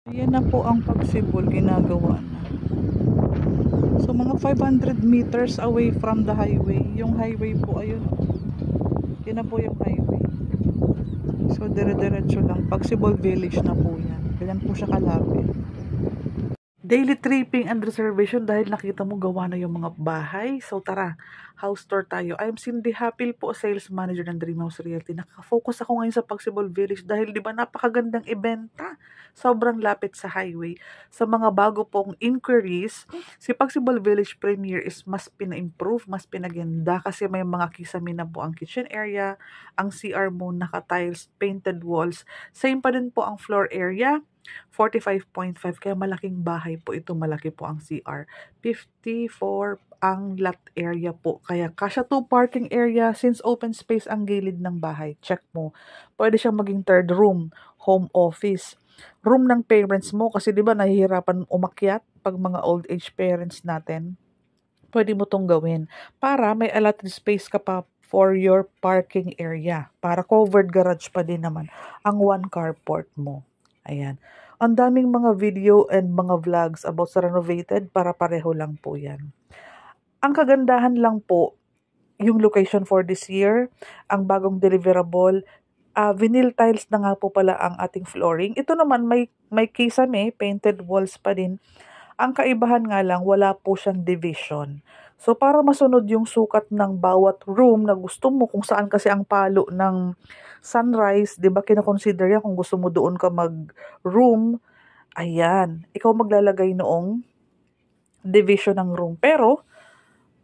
Ayan na po ang pagsibol, ginagawa na. So mga 500 meters away from the highway. Yung highway po, ayun. Yun na po yung highway. So dire-diretso lang. Pagsibol Village na po yan. Ganyan po siya kalapit. Daily tripping and reservation dahil nakita mo gawa na yung mga bahay. So tara, house tour tayo. I'm Cindy Hapil po, sales manager ng Dream House Realty. Nakafocus ako ngayon sa Pagsibol Village dahil di ba napakagandang ibenta. Sobrang lapit sa highway. Sa mga bago pong inquiries, si Pagsibol Village Premier is mas pina-improve, mas pinaganda kasi may mga kisame na po ang kitchen area, ang CR mo naka-tiles, painted walls. Same pa din po ang floor area. 45.5 kaya malaking bahay po ito, malaki po ang CR. 54 ang lot area po, kaya kasya 2 parking area since open space ang gilid ng bahay. Check mo. Pwede siyang maging third room, home office, room ng parents mo kasi 'di ba nahihirapan umakyat pag mga old age parents natin. Pwede mo tong gawin para may allotted space ka pa for your parking area. Para covered garage pa din naman ang one carport mo. Ayan. Ang daming mga video and mga vlogs about sa renovated para pareho lang po yan. Ang kagandahan lang po, yung location for this year, ang bagong deliverable, vinyl tiles na nga po pala ang ating flooring. Ito naman may kisame, painted walls pa din. Ang kaibahan nga lang, wala po siyang division. So, para masunod yung sukat ng bawat room na gusto mo, kung saan kasi ang palo ng sunrise, di ba, kinakonsider yan kung gusto mo doon ka mag-room, ayan, ikaw maglalagay noong division ng room. Pero,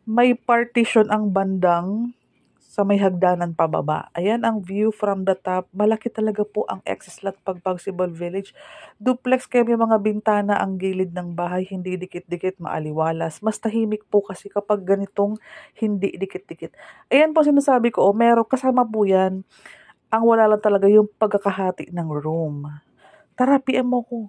may partition ang bandang sa may hagdanan pababa. Ayan ang view from the top. Malaki talaga po ang access lot pag Pagsibol Village. Duplex kaya may mga bintana ang gilid ng bahay, hindi dikit-dikit, maaliwalas. Mas tahimik po kasi kapag ganitong hindi dikit-dikit. Ayan po sinasabi ko, meron kasama po yan. Ang wala lang talaga yung pagkakahati ng room. Tara, PM mo ko.